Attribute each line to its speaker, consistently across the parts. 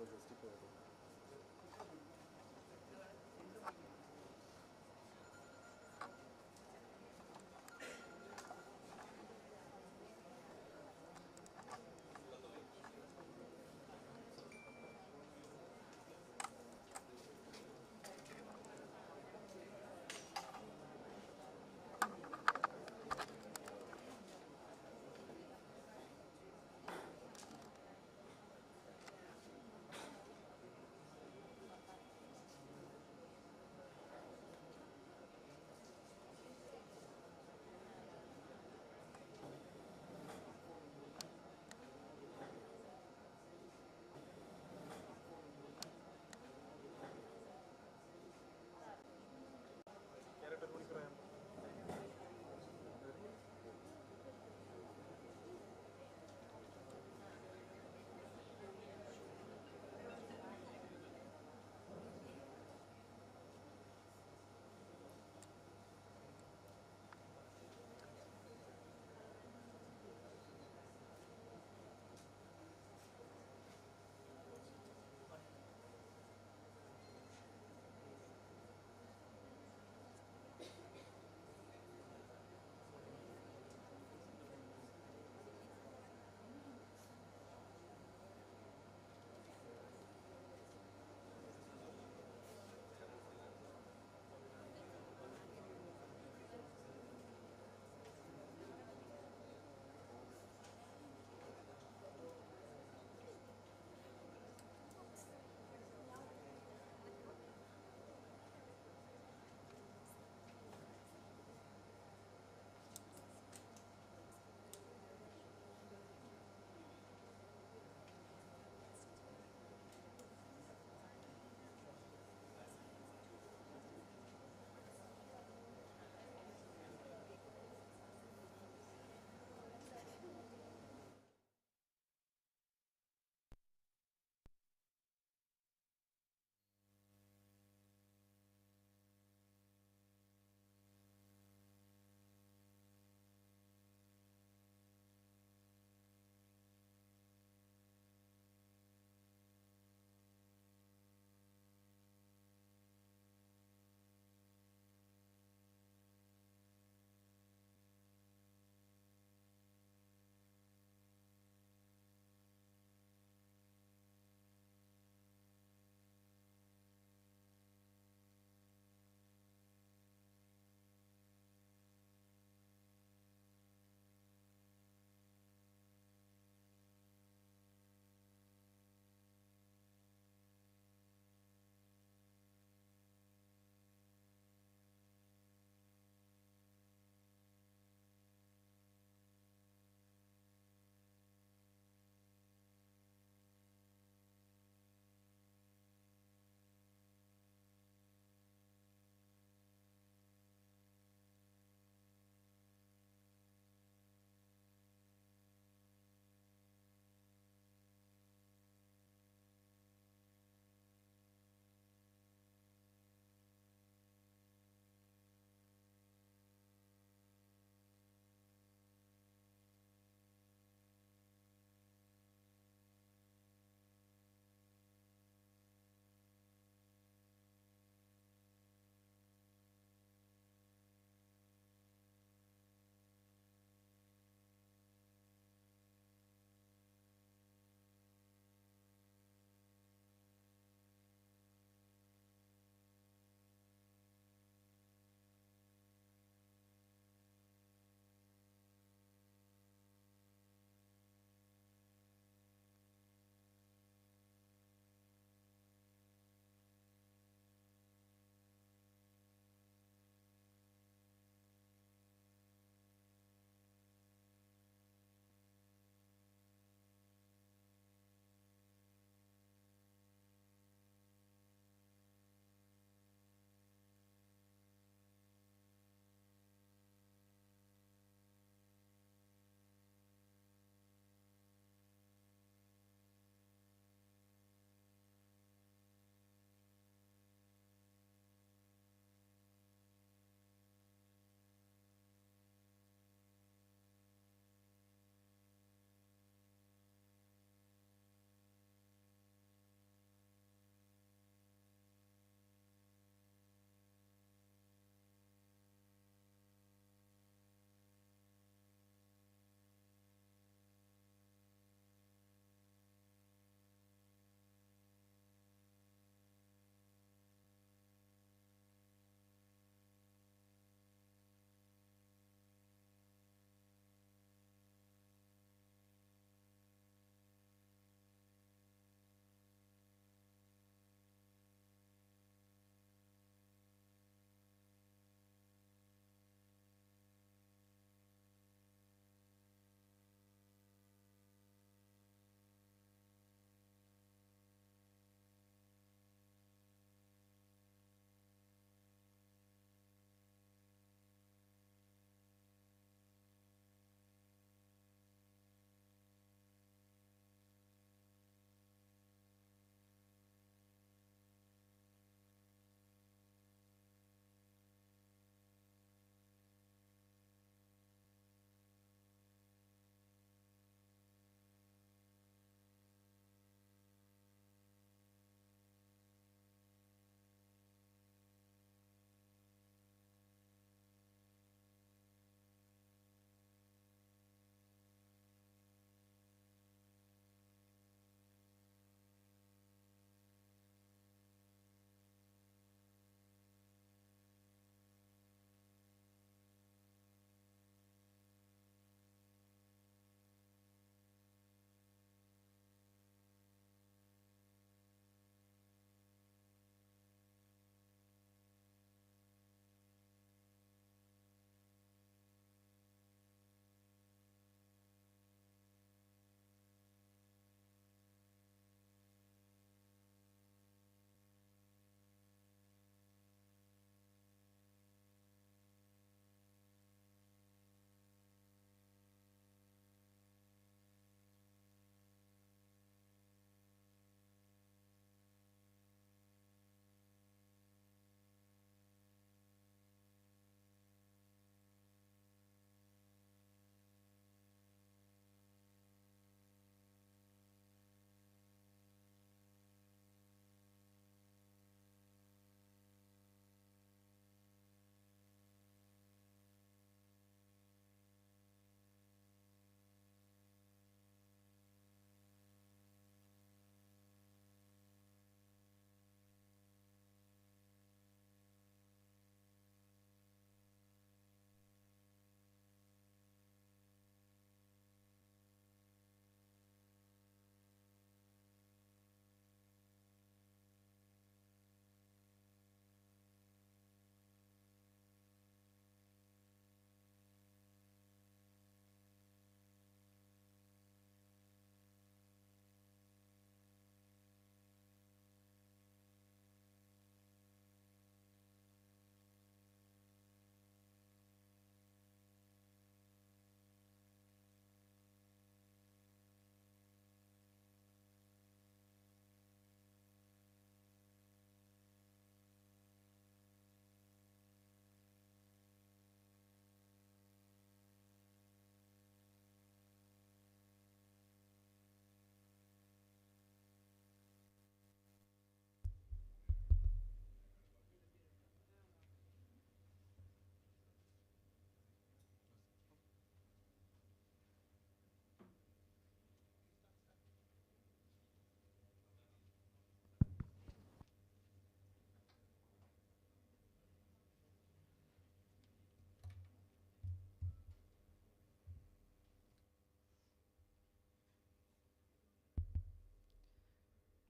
Speaker 1: close the sticker.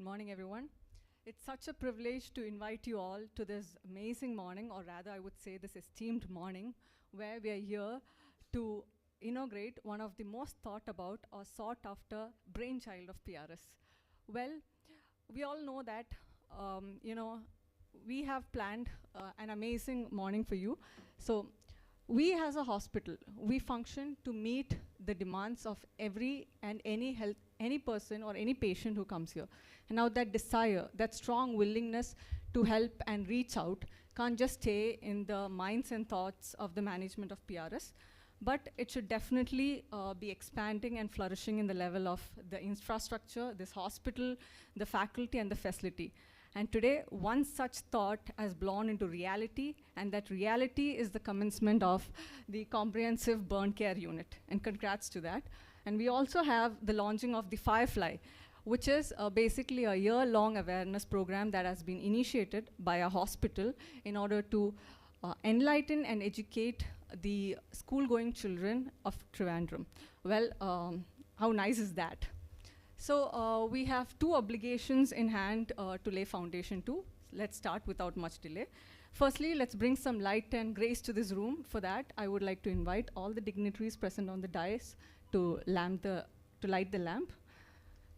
Speaker 1: Good morning, everyone. It's such a privilege to invite you all to this amazing morning, or rather, I would say this esteemed morning, where we are here to inaugurate one of the most thought about or sought after brainchild of PRS. Well, we all know that, we have planned an amazing morning for you. So we as a hospital, we function to meet the demands of every and any person or any patient who comes here. And now that desire, that strong willingness to help and reach out can't just stay in the minds and thoughts of the management of PRS, but it should definitely be expanding and flourishing in the level of the infrastructure, this hospital, the faculty, and the facility. And today, one such thought has blown into reality, and that reality is the commencement of the comprehensive burn care unit. And congrats to that. And we also have the launching of the FireFly, which is basically a year-long awareness program that has been initiated by a hospital in order to enlighten and educate the school-going children of Trivandrum. Well, how nice is that? So we have two obligations in hand to lay foundation to. Let's start without much delay. Firstly, let's bring some light and grace to this room. For that, I would like to invite all the dignitaries present on the dais to light the lamp.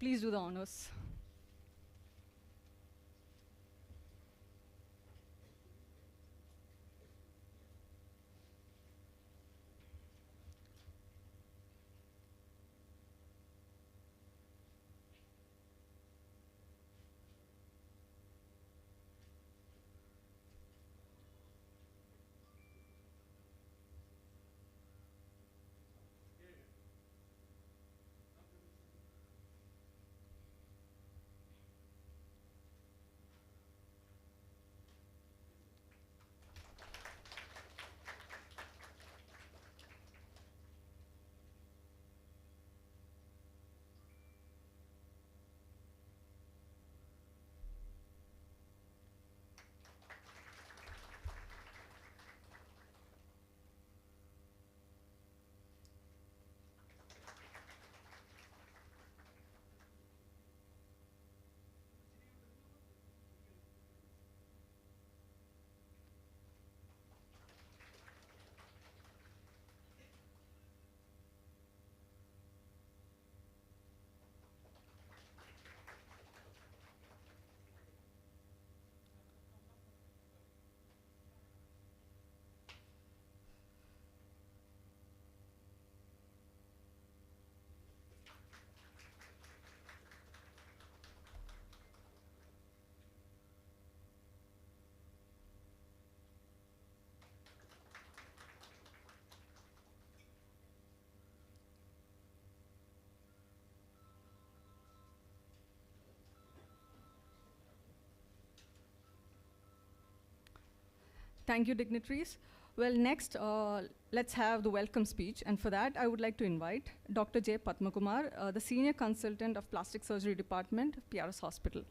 Speaker 1: Please do the honors. Thank you, dignitaries. Well, next, let's have the welcome speech. And for that, I would like to invite Dr. J. Padmakumar, the Senior Consultant of Plastic Surgery Department, PRS Hospital.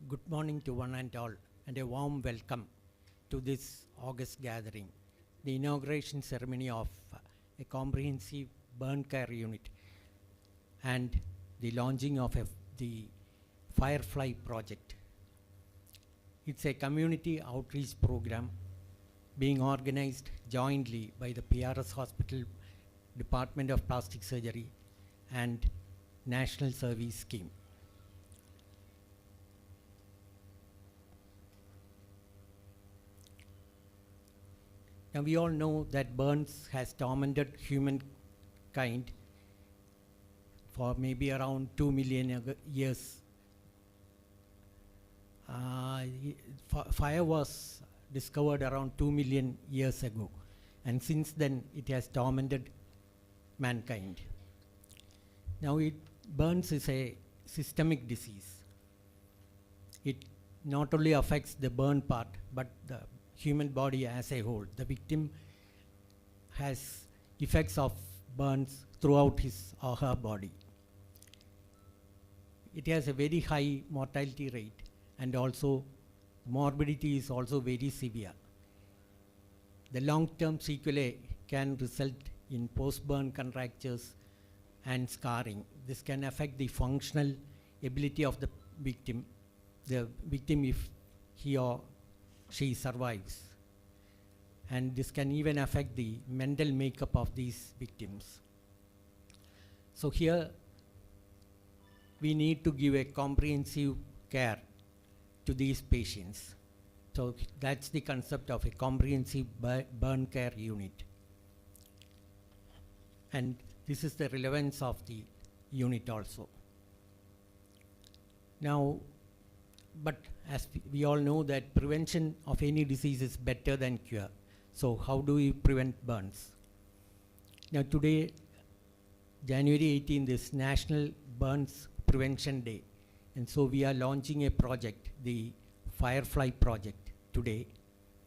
Speaker 2: Good morning to one and all, and a warm welcome to this August gathering, the inauguration ceremony of a comprehensive burn care unit and the launching of the FireFly project. It's a community outreach program being organized jointly by the PRS Hospital, Department of Plastic Surgery, and National Service Scheme. Now we all know that burns has tormented humankind for maybe around 2 million years. Fire was discovered around 2 million years ago, and since then it has tormented mankind. Now burns is a systemic disease. It not only affects the burn part, but the human body as a whole. The victim has effects of burns throughout his or her body. it has a very high mortality rate, and also morbidity is also very severe. The long-term sequelae can result in post-burn contractures and scarring. This can affect the functional ability of the victim if he or she survives. And this can even affect the mental makeup of these victims. So here, we need to give a comprehensive care to these patients. So that's the concept of a comprehensive burn care unit. And this is the relevance of the unit also. Now, but as we all know that prevention of any disease is better than cure. So how do we prevent burns? Now today, January 18th is National Burns Prevention Day. And so we are launching a project, the FireFly project today,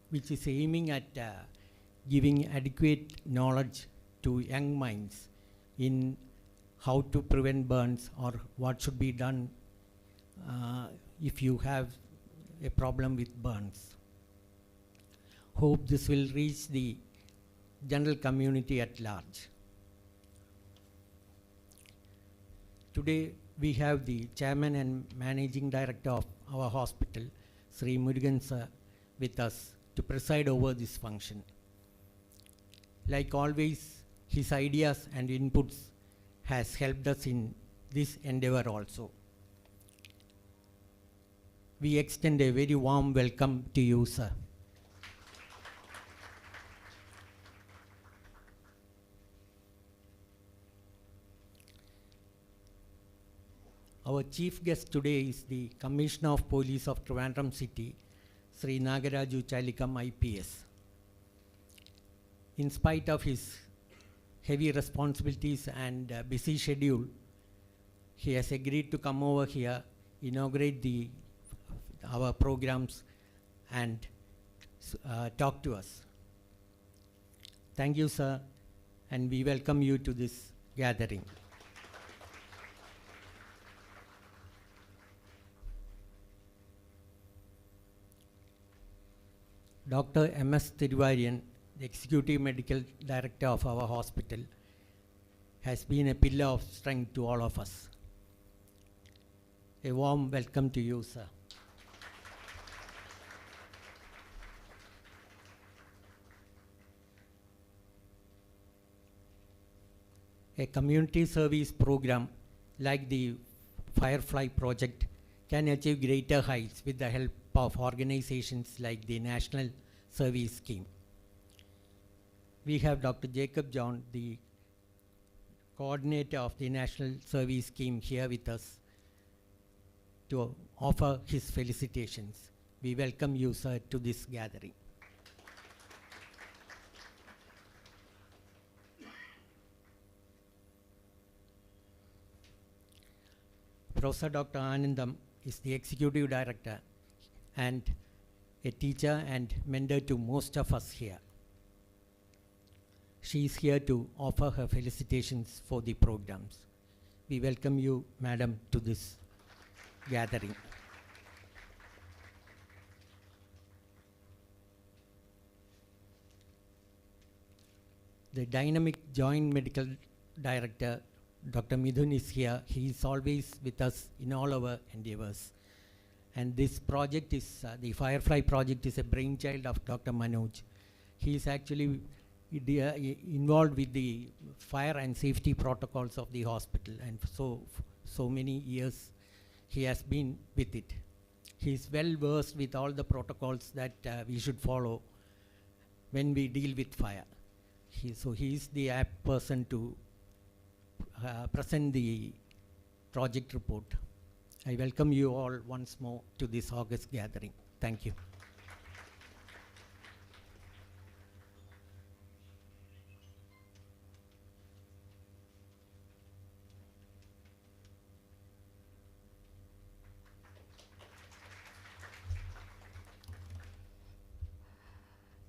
Speaker 2: which is aiming at giving adequate knowledge to young minds in how to prevent burns or what should be done if you have a problem with burns. Hope this will reach the general community at large. Today we have the chairman and managing director of our hospital, Sri Murugan sir, with us to preside over this function. Like always, his ideas and inputs has helped us in this endeavor also. We extend a very warm welcome to you, sir. Our chief guest today is the Commissioner of Police of Trivandrum City, Sri Nagaraju Chalikam IPS. In spite of his heavy responsibilities and busy schedule, he has agreed to come over here, inaugurate our programs, and talk to us. Thank you, sir, and we welcome you to this gathering. Dr. M.S. Tiruvarian, the Executive Medical Director of our hospital, has been a pillar of strength to all of us. A warm welcome to you, sir. A community service program like the FireFly project can achieve greater heights with the help of organizations like the National Service Scheme. We have Dr. Jacob John, the coordinator of the National Service Scheme, here with us to offer his felicitations. We welcome you, sir, to this gathering. Professor Dr. Anandam is the Executive Director and a teacher and mentor to most of us here. She is here to offer her felicitations for the programs. We welcome you, madam, to this gathering. The dynamic Joint Medical Director, Dr. Midhun, is here. He is always with us in all our endeavors. And this project is, the FireFly project is a brainchild of Dr. Manoj. He is actually involved with the fire and safety protocols of the hospital, and so many years he has been with it. He is well versed with all the protocols that we should follow when we deal with fire. So he is the apt person to present the project report. I welcome you all once more to this August gathering. Thank you.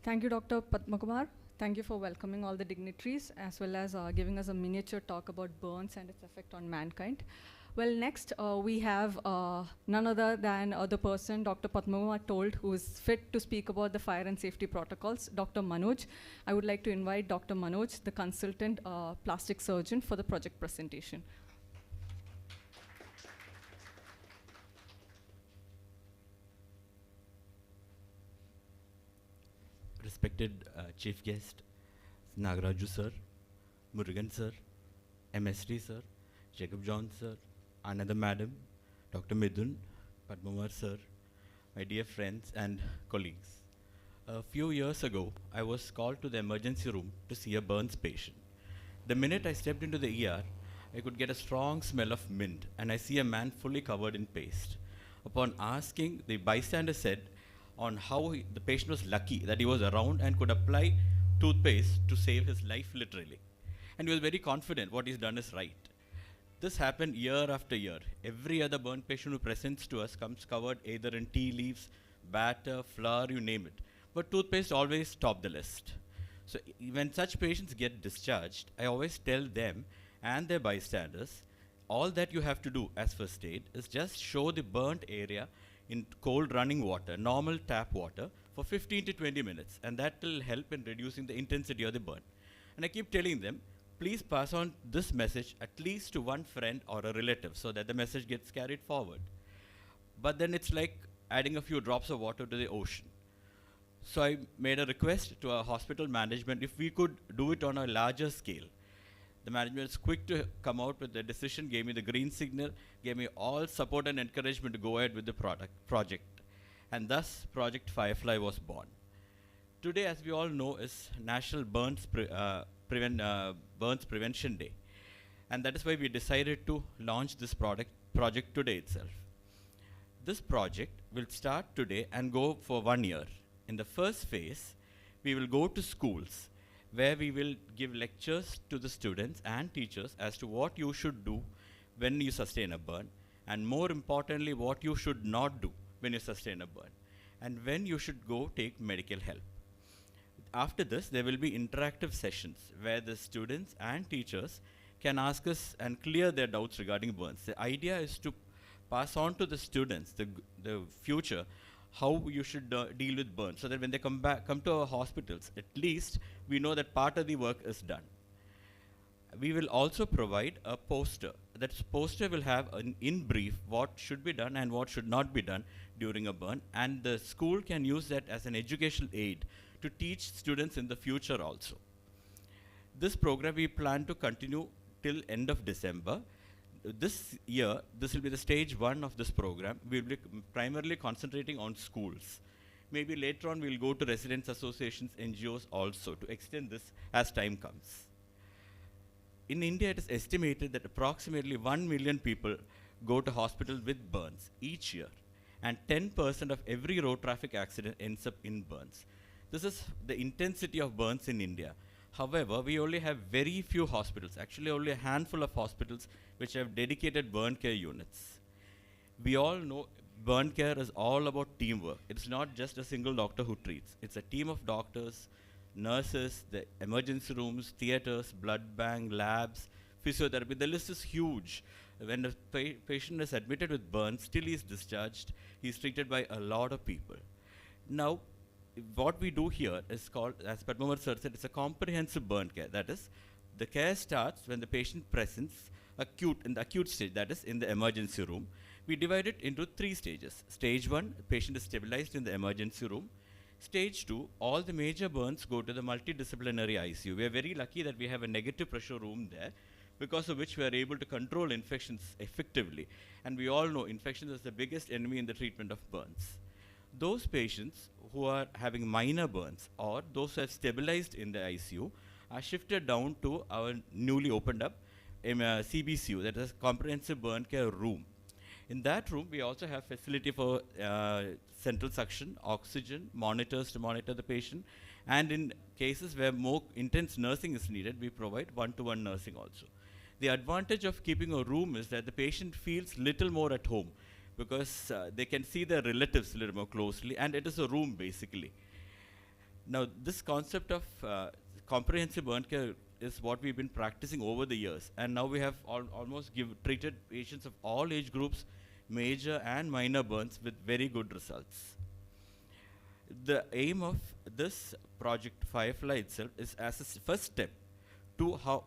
Speaker 1: Thank you, Dr. Padmakumar. Thank you for welcoming all the dignitaries, as well as giving us a miniature talk about burns and its effect on mankind. Well, next we have none other than the person Dr. Padmava told who is fit to speak about the fire and safety protocols, Dr. Manoj. I would like to invite Dr. Manoj, the consultant plastic surgeon, for the project presentation.
Speaker 3: Respected Chief Guest, Nagaraju Sir, Murugan Sir, MSD Sir, Jacob John Sir, another Madam, Dr. Midun, Padmawar Sir, my dear friends and colleagues. A few years ago, I was called to the emergency room to see a burns patient. The minute I stepped into the ER, I could get a strong smell of mint, and I see a man fully covered in paste. Upon asking, the bystander said on how the patient was lucky that he was around and could apply toothpaste to save his life literally. And he was very confident what he's done is right. This happened year after year. Every other burn patient who presents to us comes covered either in tea leaves, batter, flour, you name it. But toothpaste always top the list. So when such patients get discharged, I always tell them and their bystanders, all that you have to do as first aid is just show the burnt area in cold running water, normal tap water, for 15 to 20 minutes, and that will help in reducing the intensity of the burn. And I keep telling them, please pass on this message at least to one friend or a relative so that the message gets carried forward. But then it's like adding a few drops of water to the ocean. So I made a request to our hospital management if we could do it on a larger scale. The management is quick to come out with the decision, gave me the green signal, gave me all support and encouragement to go ahead with the project. And thus, Project FireFly was born. Today, as we all know, is National Burns Prevention Day. And that is why we decided to launch this project today itself. This project will start today and go for 1 year. In the first phase, we will go to schools where we will give lectures to the students and teachers as to what you should do when you sustain a burn, and more importantly, what you should not do when you sustain a burn, and when you should go take medical help. After this, there will be interactive sessions where the students and teachers can ask us and clear their doubts regarding burns. The idea is to pass on to the students the future how you should deal with burns, so that when they come to our hospitals, at least we know that part of the work is done. We will also provide a poster. That poster will have in brief what should be done and what should not be done during a burn, and the school can use that as an educational aid to teach students in the future also. This program we plan to continue till end of December. This year, this will be the stage 1 of this program. We will be primarily concentrating on schools. Maybe later on we'll go to residents associations, NGOs also to extend this as time comes. In India, it is estimated that approximately 1 million people go to hospital with burns each year, and 10% of every road traffic accident ends up in burns. This is the intensity of burns in India. However, we only have very few hospitals, actually only a handful of hospitals which have dedicated burn care units. We all know burn care is all about teamwork. It's not just a single doctor who treats. It's a team of doctors, nurses, the emergency rooms, theaters, blood bank, labs, physiotherapy. The list is huge. When a patient is admitted with burns, still he is discharged. He is treated by a lot of people. Now, what we do here is called, as Padmawar sir said, it's a comprehensive burn care. That is, the care starts when the patient presents in the acute stage, that is in the emergency room. We divide it into 3 stages. Stage 1, the patient is stabilized in the emergency room. Stage 2, all the major burns go to the multidisciplinary ICU. We are very lucky that we have a negative pressure room there, because of which we are able to control infections effectively. And we all know infections is the biggest enemy in the treatment of burns. Those patients who are having minor burns or those who have stabilized in the ICU are shifted down to our newly opened up CBCU, that is comprehensive burn care room. In that room, we also have facility for central suction, oxygen, monitors to monitor the patient, and in cases where more intense nursing is needed, we provide one-to-one nursing also. The advantage of keeping a room is that the patient feels little more at home, because they can see their relatives a little more closely, and it is a room basically. Now, this concept of comprehensive burn care is what we've been practicing over the years. And now we have almost treated patients of all age groups, major and minor burns, with very good results. The aim of this project FireFly itself is as a first step to how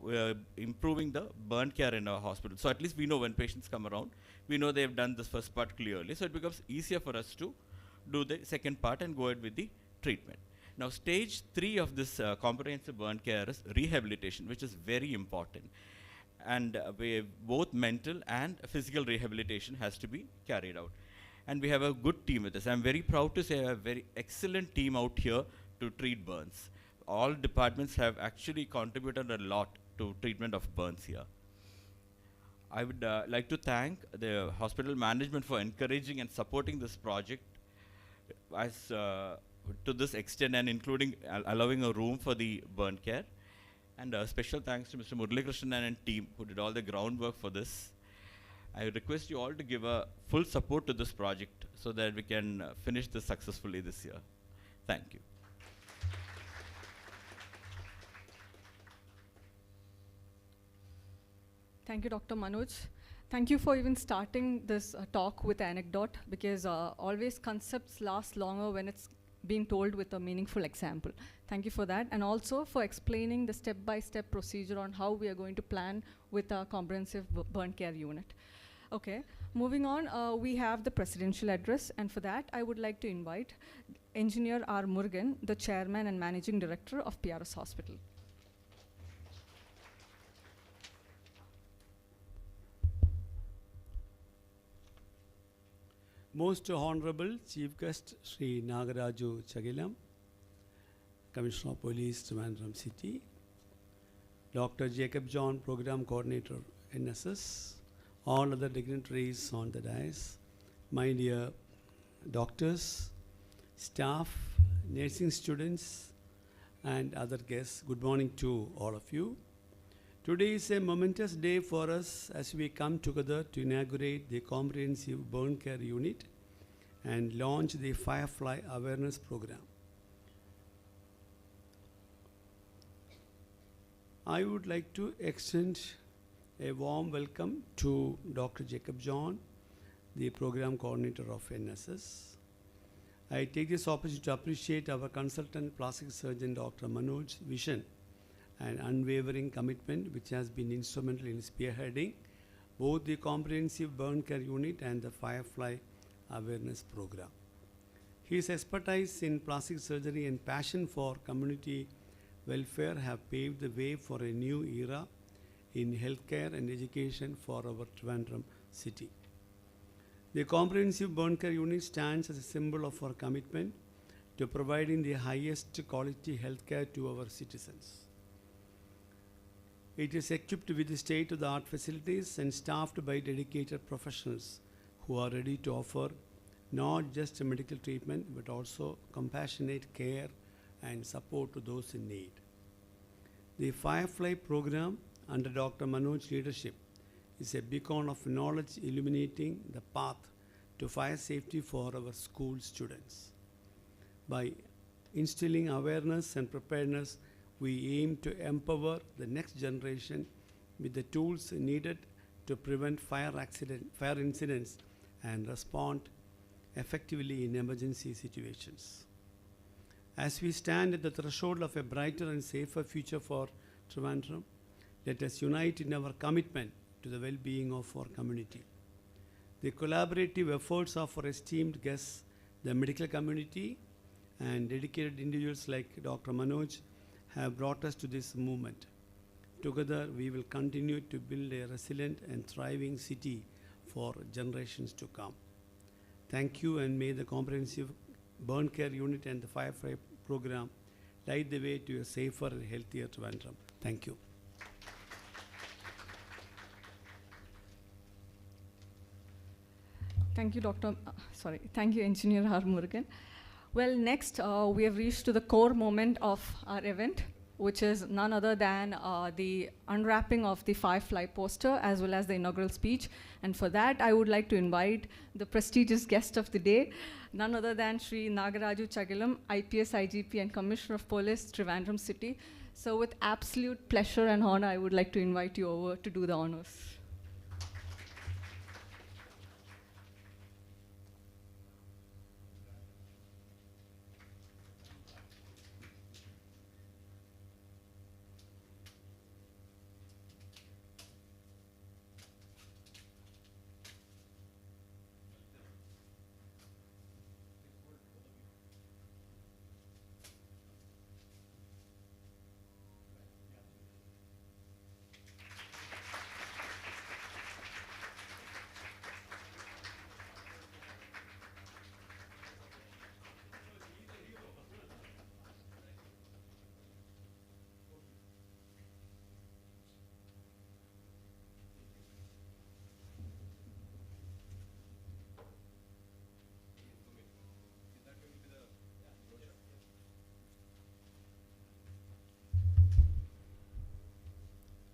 Speaker 3: improving the burn care in our hospital. So at least we know when patients come around, we know they've done this first part clearly. So it becomes easier for us to do the second part and go ahead with the treatment. Now, stage 3 of this comprehensive burn care is rehabilitation, which is very important. And both mental and physical rehabilitation has to be carried out. And we have a good team with us. I'm very proud to say I have a very excellent team out here to treat burns. All departments have actually contributed a lot to treatment of burns here. I would like to thank the hospital management for encouraging and supporting this project as to this extent, and including allowing a room for the burn care. And special thanks to Mr. Muralikrishnan and team who did all the groundwork for this. I request you all to give a full support to this project so that we can finish this successfully this year. Thank you.
Speaker 1: Thank you, Dr. Manoj. Thank you for even starting this talk with an anecdote, because always concepts last longer when it's being told with a meaningful example. Thank you for that, and also for explaining the step-by-step procedure on how we are going to plan with our comprehensive burn care unit. Okay, moving on, we have the presidential address, and for that, I would like to invite Engineer R. Murugan, the Chairman and Managing Director of PRS Hospital.
Speaker 4: Most Honorable Chief Guest Sri Nagaraju Chagilam, Commissioner of Police, Trivandrum City, Dr. Jacob John, Program Coordinator, NSS, all other dignitaries on the dais, my dear doctors, staff, nursing students, and other guests, good morning to all of you. Today is a momentous day for us as we come together to inaugurate the comprehensive burn care unit and launch the FireFly awareness program. I would like to extend a warm welcome to Dr. Jacob John, the program coordinator of NSS. I take this opportunity to appreciate our consultant plastic surgeon, Dr. Manoj's vision and unwavering commitment, which has been instrumental in spearheading both the comprehensive burn care unit and the FireFly awareness program. His expertise in plastic surgery and passion for community welfare have paved the way for a new era in healthcare and education for our Trivandrum city. The comprehensive burn care unit stands as a symbol of our commitment to providing the highest quality healthcare to our citizens. It is equipped with state-of-the-art facilities and staffed by dedicated professionals who are ready to offer not just medical treatment but also compassionate care and support to those in need. The FireFly program under Dr. Manoj's leadership is a beacon of knowledge illuminating the path to fire safety for our school students. By instilling awareness and preparedness, we aim to empower the next generation with the tools needed to prevent fire incidents and respond effectively in emergency situations. As we stand at the threshold of a brighter and safer future for Trivandrum, let us unite in our commitment to the well-being of our community. The collaborative efforts of our esteemed guests, the medical community, and dedicated individuals like Dr. Manoj have brought us to this movement. Together, we will continue to build a resilient and thriving city for generations to come. Thank you, and may the comprehensive burn care unit and the FireFly program light the way to a safer and healthier Trivandrum. Thank you.
Speaker 1: Thank you, Thank you, Engineer R. Murugan. Well, next, we have reached to the core moment of our event, which is none other than the unwrapping of the FireFly poster as well as the inaugural speech. And for that, I would like to invite the prestigious guest of the day, none other than Sri Nagaraju Chagilam, IPS IGP and Commissioner of Police, Trivandrum City. So with absolute pleasure and honor, I would like to invite you over to do the honors.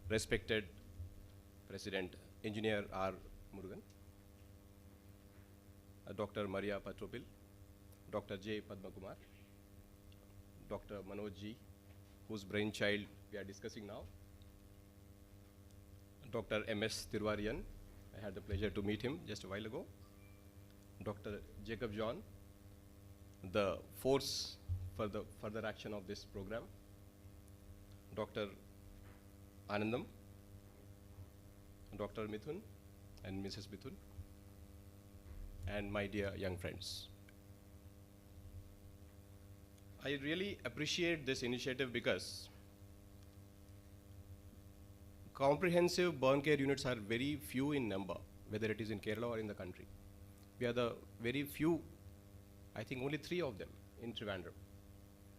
Speaker 5: Respected President Engineer R. Murugan, Dr. Maria Patropil, Dr. J. Padmakumar, Dr. Manoj Ji, whose brainchild we are discussing now, Dr. M.S. Tirwarian, I had the pleasure to meet him just a while ago, Dr. Jacob John, the force for the further action of this program, Dr. Anandam, Dr. Mithun and Mrs. Mithun, and my dear young friends. I really appreciate this initiative because comprehensive burn care units are very few in number, whether it is in Kerala or in the country. We are the very few, I think only 3 of them in Trivandrum.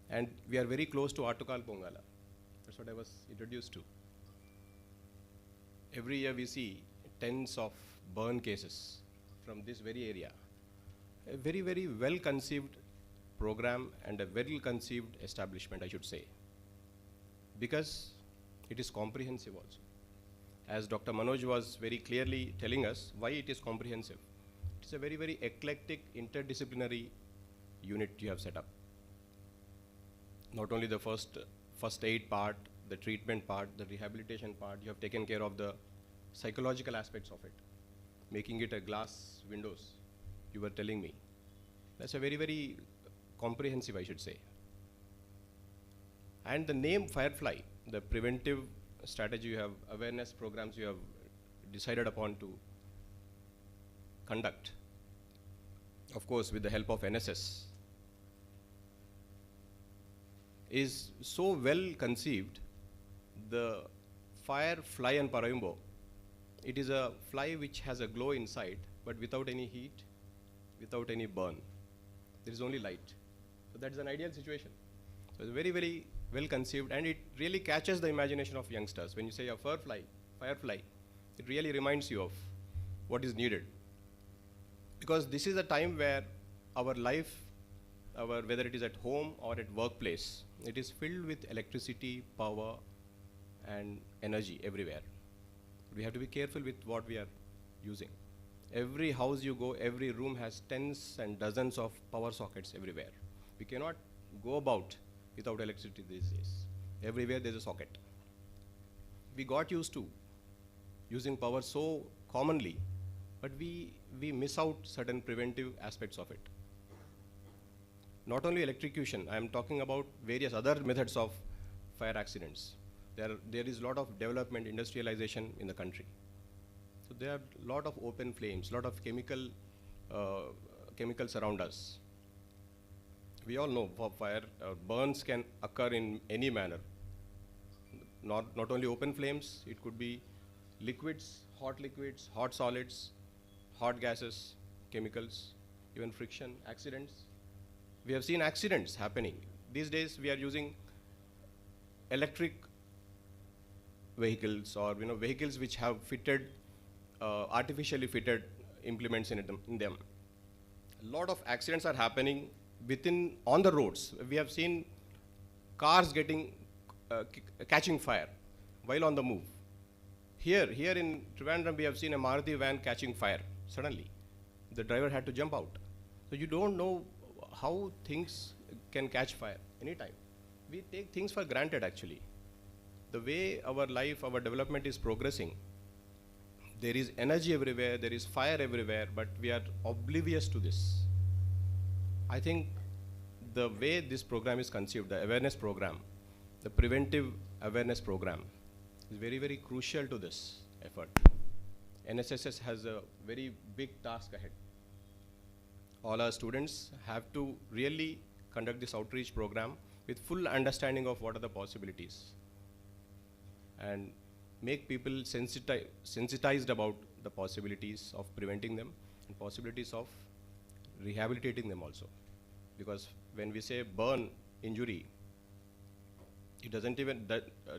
Speaker 5: And we are very close to Attukal Pongala. That's what I was introduced to. Every year we see tens of burn cases from this very area. A very, very well-conceived program and a well-conceived establishment, I should say, because it is comprehensive also. As Dr. Manoj was very clearly telling us why it is comprehensive. It's a very, very eclectic, interdisciplinary unit you have set up. Not only the first aid part, the treatment part, the rehabilitation part, you have taken care of the psychological aspects of it, making it a glass windows, you were telling me. That's a very, very comprehensive, I should say. And the name FireFly, the preventive strategy you have, awareness programs you have decided upon to conduct, of course with the help of NSS, is so well conceived. The FireFly and Paraimbo, it is a fly which has a glow inside, but without any heat, without any burn. There is only light. So that's an ideal situation. So it's very, very well conceived, and it really catches the imagination of youngsters. When you say a FireFly, it really reminds you of what is needed. Because this is a time where our life, whether it is at home or at workplace, it is filled with electricity, power, and energy everywhere. We have to be careful with what we are using. Every house you go, every room has tens and dozens of power sockets everywhere. We cannot go about without electricity these days. Everywhere there's a socket. We got used to using power so commonly, but we miss out certain preventive aspects of it. Not only electrocution, I am talking about various other methods of fire accidents. There is a lot of development, industrialization in the country. So there are a lot of open flames, a lot of chemicals around us. We all know for fire, burns can occur in any manner. Not only open flames, it could be liquids, hot solids, hot gases, chemicals, even friction, accidents. We have seen accidents happening. These days we are using electric vehicles, or vehicles which have fitted, artificially fitted implements in them. A lot of accidents are happening on the roads. We have seen cars catching fire while on the move. Here in Trivandrum, we have seen a Maruti van catching fire suddenly. The driver had to jump out. So you don't know how things can catch fire anytime. We take things for granted actually. the way our life, our development is progressing, there is energy everywhere, there is fire everywhere, but we are oblivious to this. I think the way this program is conceived, the awareness program, the preventive awareness program, is very, very crucial to this effort. NSSS has a very big task ahead. All our students have to really conduct this outreach program with full understanding of what are the possibilities and make people sensitized about the possibilities of preventing them and possibilities of rehabilitating them also. Because when we say burn injury, it doesn't even,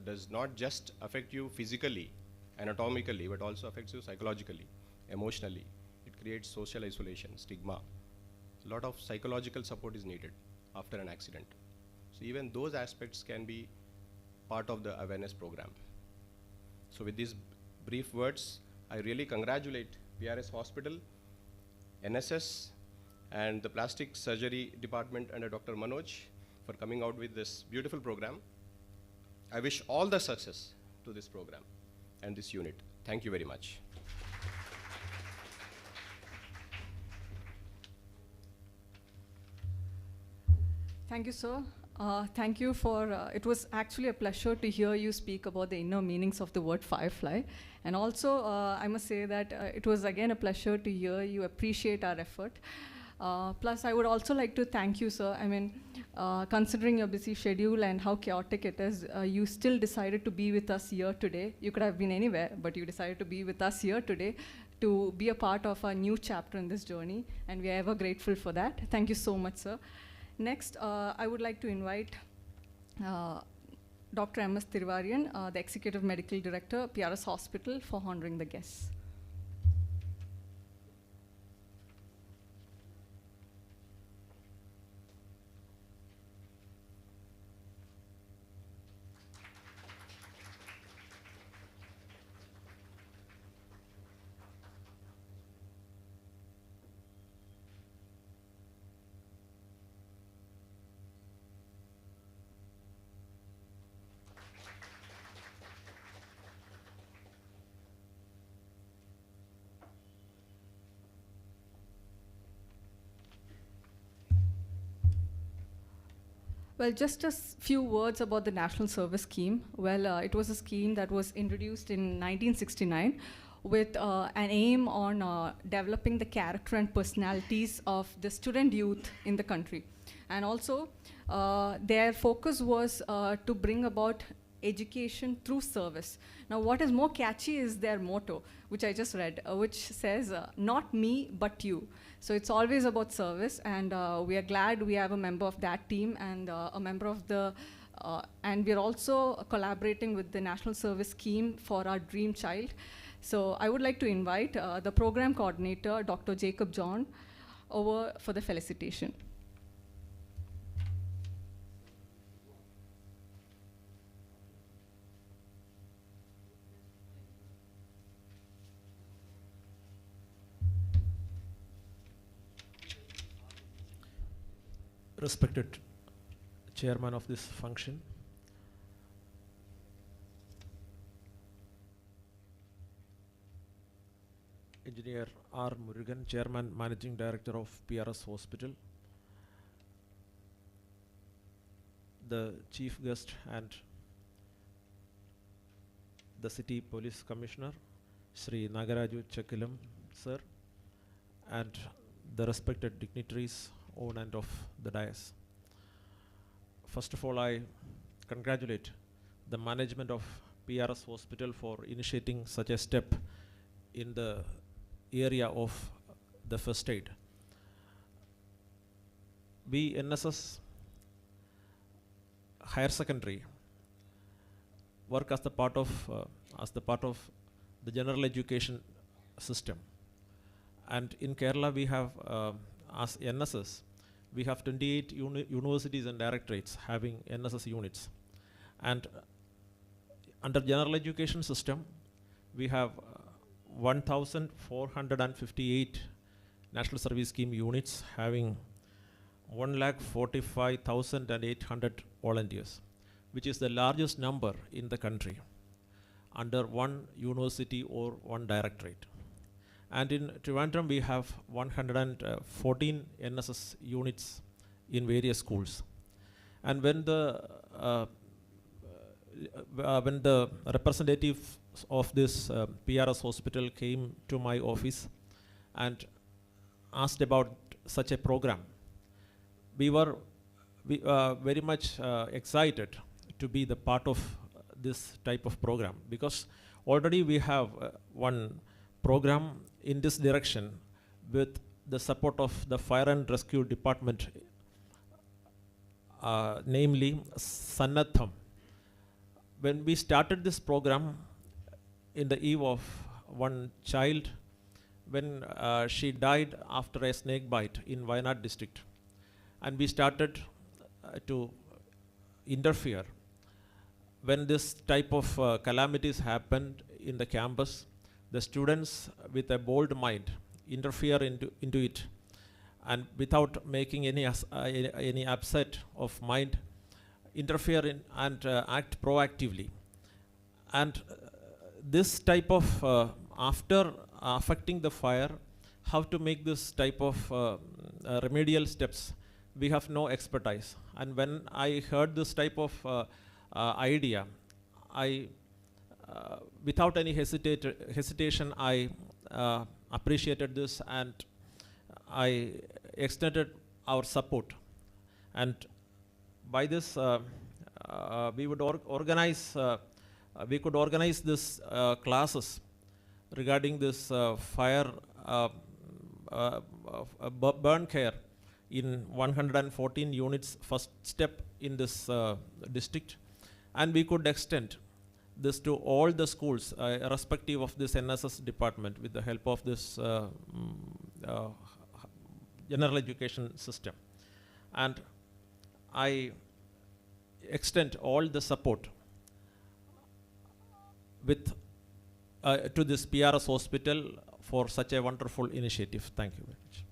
Speaker 5: does not just affect you physically, anatomically, but also affects you psychologically, emotionally. It creates social isolation, stigma. A lot of psychological support is needed after an accident. So even those aspects can be part of the awareness program. So with these brief words, I really congratulate PRS Hospital, NSS, and the Plastic Surgery Department under Dr. Manoj for coming out with this beautiful program. I wish all the success to this program and this unit. Thank you very much.
Speaker 1: Thank you, sir. Thank you for, it was actually a pleasure to hear you speak about the inner meanings of the word FireFly. And also, I must say that it was again a pleasure to hear you appreciate our effort. Plus, I would also like to thank you, sir. I mean, considering your busy schedule and how chaotic it is, you still decided to be with us here today. You could have been anywhere, but you decided to be with us here today to be a part of a new chapter in this journey, and we are ever grateful for that. Thank you so much, sir. Next, I would like to invite Dr. M.S. Tiruvarian, the Executive Medical Director, PRS Hospital, for honoring the guests. Well, just a few words about the National Service Scheme. Well, it was a scheme that was introduced in 1969 with an aim on developing the character and personalities of the student youth in the country. And also, their focus was to bring about education through service. Now, what is more catchy is their motto, which I just read, which says, not me, but you. So it's always about service, and we are glad we have a member of that team and a member of the, and we're also collaborating with the National Service Scheme for our dream child. So I would like to invite the program coordinator, Dr. Jacob John, over for the felicitation.
Speaker 6: Respected chairman of this function, Engineer R. Murugan, Chairman, Managing Director of PRS Hospital, the Chief Guest and the City Police Commissioner, Sri Nagaraju Chekkilam, sir, and the respected dignitaries on and off the dais. First of all, I congratulate the management of PRS Hospital for initiating such a step in the area of the first aid. We NSS Higher Secondary work as the part of the general education system, and in Kerala we have as NSS, we have 28 universities and directorates having NSS units. And under general education system, we have 1,458 National Service Scheme units having 1,45,800 volunteers. which is the largest number in the country, under one university or one directorate. And in Trivandrum, we have 114 NSS units in various schools. And when the representative of this PRS hospital came to my office and asked about such a program, we were very much excited to be the part of this type of program, because already we have one program in this direction with the support of the Fire and Rescue Department, namely Sannatham. When we started this program in the eve of one child, when she died after a snake bite in Wayanad district, and we started to interfere when this type of calamities happened in the campus. The students with a bold mind interfere into it, and without making any upset of mind, interfere in and act proactively. And this type of after affecting the fire, how to make this type of remedial steps, we have no expertise. And when I heard this type of idea, I without any hesitation, I appreciated this, and I extended our support. And by this, we would organize. We could organize this classes regarding this fire burn care in 114 units, first step in this district, and we could extend this to all the schools, irrespective of this NSS department, with the help of this general education system. And I extend all the support with to this PRS hospital for such a wonderful initiative. Thank you very much.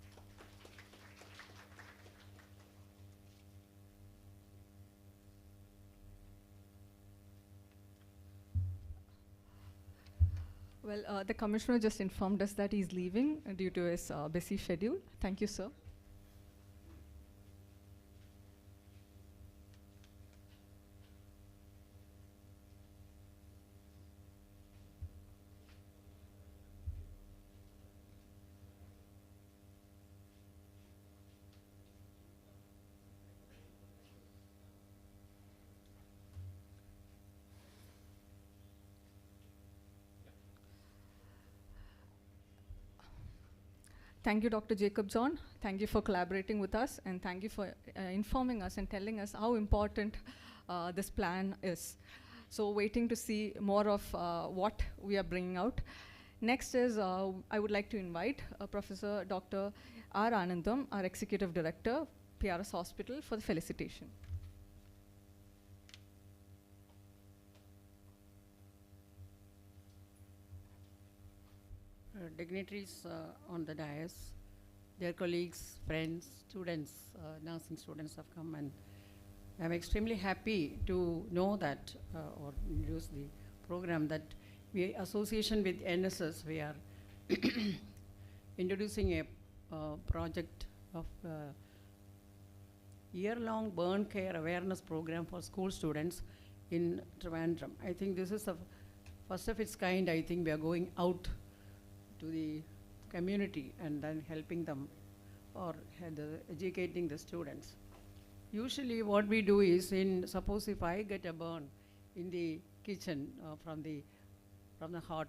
Speaker 1: Well, the Commissioner just informed us that he's leaving due to his busy schedule. Thank you, sir. Thank you, Dr. Jacob John. Thank you for collaborating with us, and thank you for informing us and telling us how important this plan is. So waiting to see more of what we are bringing out. Next is, I would like to invite Professor Dr. R. Anandam, our Executive Director, PRS Hospital, for the felicitation.
Speaker 7: Dignitaries on the dais, their colleagues, friends, students, nursing students have come, and I'm extremely happy to know that, or introduce the program, that we, association with NSS, we are introducing a project of year-long burn care awareness program for school students in Trivandrum. I think this is the first of its kind. I think we are going out to the community and then helping them, or educating the students. Usually what we do is, suppose if I get a burn in the kitchen from the hot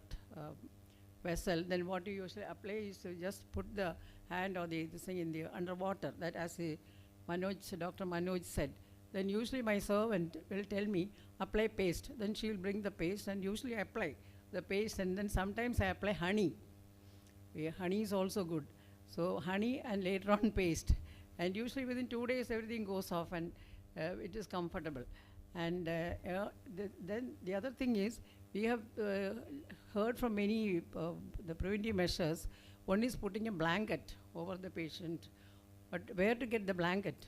Speaker 7: vessel, then what you usually apply is to just put the hand or the thing in the underwater. That, as Dr. Manoj said, then usually my servant will tell me, apply paste. Then she will bring the paste, and usually I apply the paste, and then sometimes I apply honey. Honey is also good. So honey and later on paste. And usually within 2 days everything goes off, and it is comfortable. And then the other thing is, we have heard from many the preventive measures. One is putting a blanket over the patient. But where to get the blanket?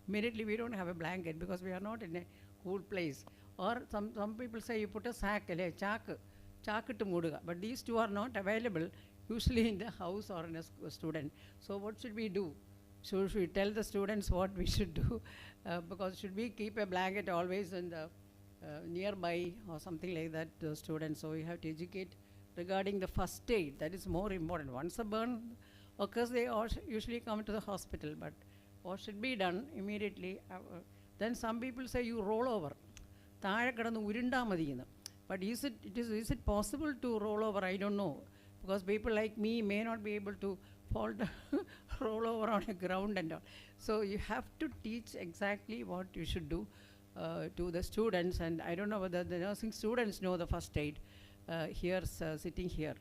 Speaker 7: Immediately we don't have a blanket because we are not in a cool place. Or some people say you put a sack, chak to muduga. But these two are not available usually in the house or in a student. So what should we do? So should we tell the students what we should do? Because should we keep a blanket always in the nearby or something like that to the students? So we have to educate regarding the first aid. That is more important. Once a burn occurs, they all usually come to the hospital. But what should be done immediately? Then some people say you roll over. But is it possible to roll over? I don't know. Because people like me may not be able to fall down, roll over on a ground and all. So you have to teach exactly what you should do to the students. And I don't know whether the nursing students know the first aid sitting here.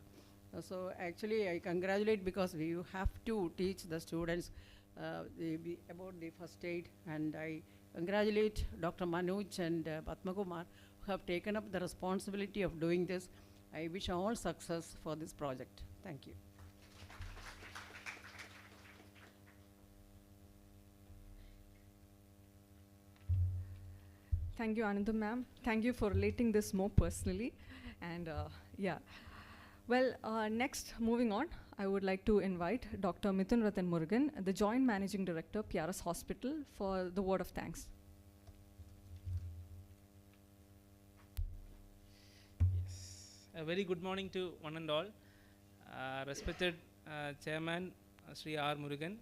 Speaker 7: So actually I congratulate because you have to teach the students about the first aid. And I congratulate Dr. Manoj and Padma Kumar who have taken up the responsibility of doing this. I wish all success for this project. Thank you.
Speaker 1: Thank you, Anandam ma'am. Thank you for relating this more personally. And yeah. Well, next, moving on, I would like to invite Dr. Mithun Ratan Murugan, the Joint Managing Director, PRS Hospital, for the word of thanks.
Speaker 8: A very good morning to one and all. Respected Chairman Sri R. Murugan,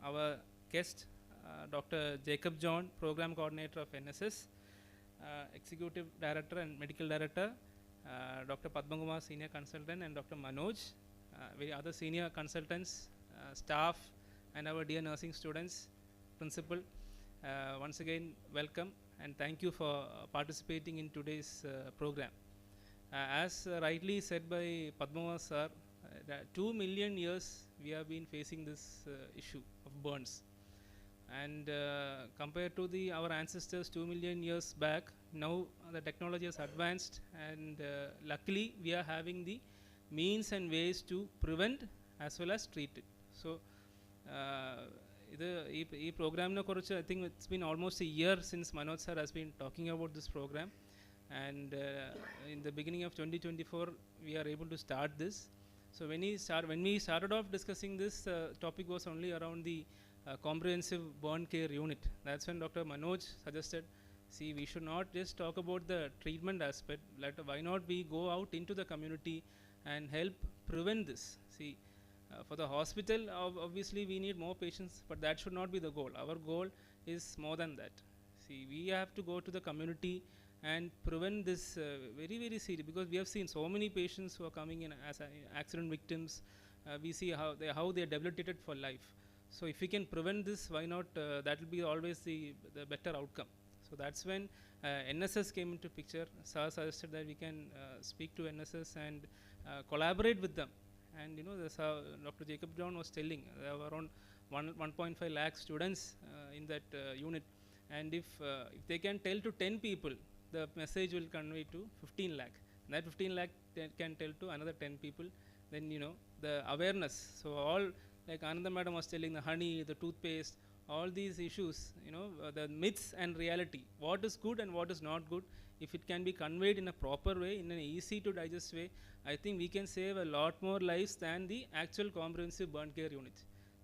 Speaker 8: our guest Dr. Jacob John, Program Coordinator of NSS, Executive Director and Medical Director, Dr. Padma Kumar, Senior Consultant, and Dr. Manoj, other senior consultants, staff, and our dear nursing students, principal. Once again, welcome and thank you for participating in today's program. As rightly said by Padma sir, 2 million years we have been facing this issue of burns. And compared to our ancestors 2 million years back, now the technology has advanced, and luckily we are having the means and ways to prevent as well as treat it. So this program, I think it's been almost a year since Manoj sir has been talking about this program. And in the beginning of 2024, we are able to start this. So when we started off discussing this, topic was only around the comprehensive burn care unit. That's when Dr. Manoj suggested, see, we should not just talk about the treatment aspect. Why not we go out into the community and help prevent this? See, for the hospital, obviously we need more patients, but that should not be the goal. Our goal is more than that. See, we have to go to the community and prevent this very, very serious, because we have seen so many patients who are coming in as accident victims. We see how they are debilitated for life. So if we can prevent this, why not? That will be always the better outcome. So that's when NSS came into picture. Sir suggested that we can speak to NSS and collaborate with them. And that's how Dr. Jacob John was telling. There were around 1.5 lakh students in that unit. And if they can tell to 10 people, the message will convey to 15 lakh. And that 15 lakh can tell to another 10 people. Then, the awareness. So all, like Ananda madam was telling, the honey, the toothpaste, all these issues, the myths and reality. What is good and what is not good, if it can be conveyed in a proper way, in an easy to digest way, I think we can save a lot more lives than the actual comprehensive burn care unit.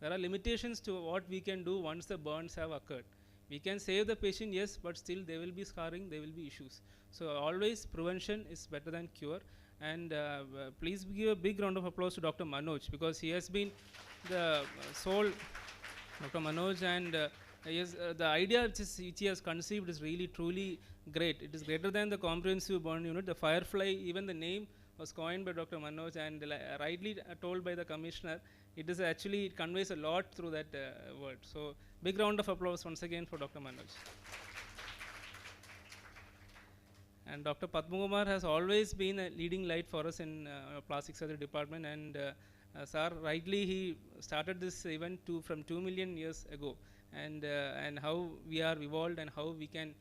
Speaker 8: There are limitations to what we can do once the burns have occurred. We can save the patient, yes, but still there will be scarring, there will be issues. So always prevention is better than cure. And please give a big round of applause to Dr. Manoj, because he has been the sole, Dr. Manoj, and the idea which he has conceived is really truly great. It is greater than the comprehensive burn unit. The FireFly, even the name was coined by Dr. Manoj, and rightly told by the commissioner. It is actually, it conveys a lot through that word. So big round of applause once again for Dr. Manoj. And Dr. Padma Kumar has always been a leading light for us in plastic surgery department. And sir, rightly he started this event from 2 million years ago. And how we are evolved and how we can,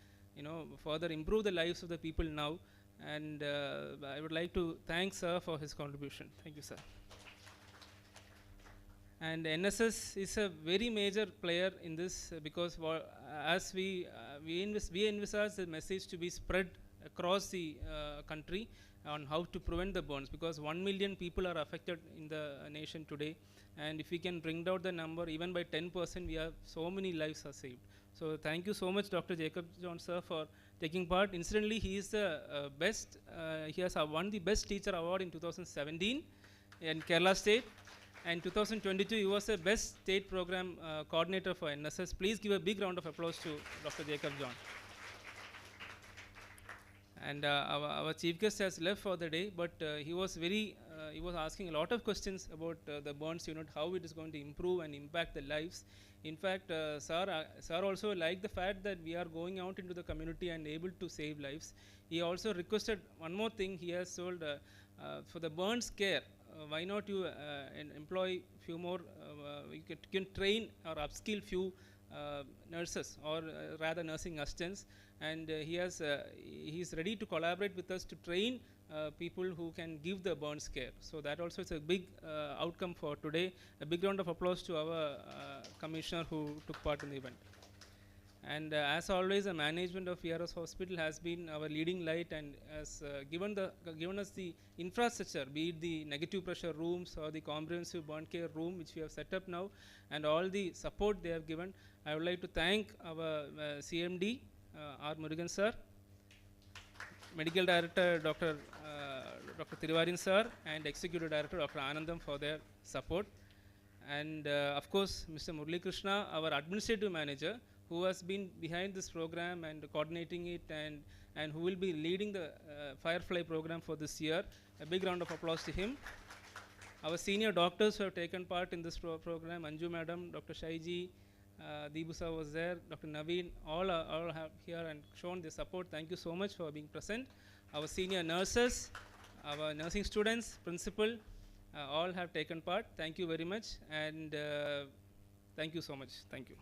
Speaker 8: further improve the lives of the people now. And I would like to thank sir for his contribution. Thank you, sir. And NSS is a very major player in this because as we envisage the message to be spread across the country on how to prevent the burns, because 1 million people are affected in the nation today, and if we can bring down the number even by 10%, we have so many lives are saved. So thank you so much, Dr. Jacob John sir, for taking part. Incidentally, he is the best, he has won the best teacher award in 2017 in Kerala State, and 2022 he was the best state program coordinator for NSS. Please give a big round of applause to Dr. Jacob John. And our chief guest has left for the day, but he was asking a lot of questions about the burns unit, how it is going to improve and impact the lives. In fact, sir also liked the fact that we are going out into the community and able to save lives. He also requested one more thing. He has told for the burns care, why not you employ few more, you can train or upskill few nurses, or rather nursing assistants, and he is ready to collaborate with us to train people who can give the burns care. So that also is a big outcome for today. A big round of applause to our commissioner who took part in the event. And as always, the management of PRS Hospital has been our leading light and has given us the infrastructure, be it the negative pressure rooms or the comprehensive burn care room which we have set up now, and all the support they have given. I would like to thank our CMD, R. Murugan sir, Medical Director Dr. Thiruvarin sir, and Executive Director Dr. Anandam for their support. And of course, Mr. Murali Krishna, our Administrative Manager, who has been behind this program and coordinating it, and who will be leading the FireFly program for this year. A big round of applause to him. Our senior doctors who have taken part in this program, Anju Madam, Dr. Shaiji, Deebusa was there, Dr. Naveen, all have here and shown their support. Thank you so much for being present. Our senior nurses, our nursing students, principal, all have taken part. Thank you very much, and thank you so much. Thank you.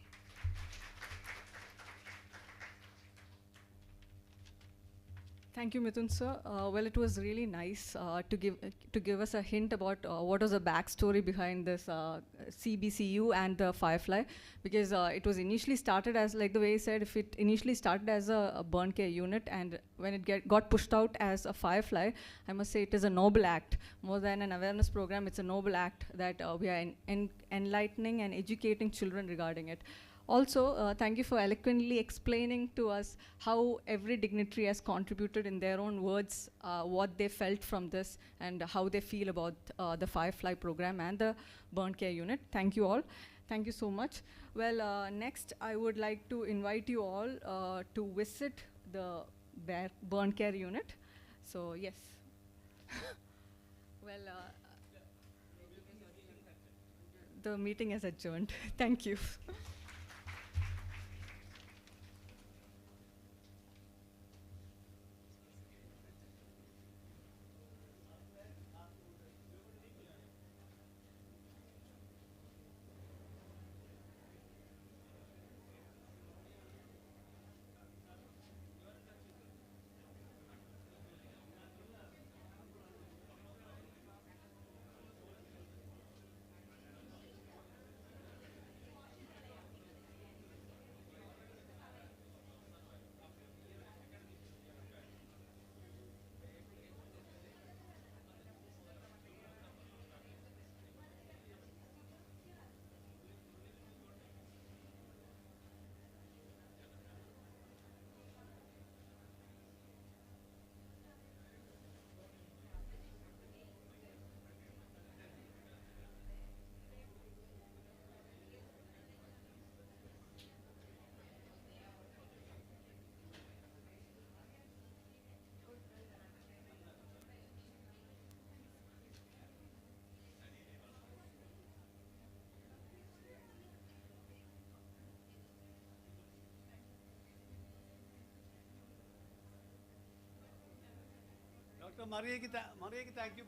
Speaker 1: Thank you, Mithun sir. Well, it was really nice to give us a hint about what was the backstory behind this CBCU and the FireFly, because it was initially started as, like the way he said, if it initially started as a burn care unit, and when it got pushed out as a FireFly, I must say it is a noble act. More than an awareness program, it's a noble act that we are enlightening and educating children regarding it. Also, thank you for eloquently explaining to us how every dignitary has contributed in their own words what they felt from this and how they feel about the FireFly program and the burn care unit. Thank you all. Thank you so much. Well, next I would like to invite you all to visit the burn care unit. So yes. Well, the meeting is adjourned. Thank you.
Speaker 4: Dr. Maria's thank you.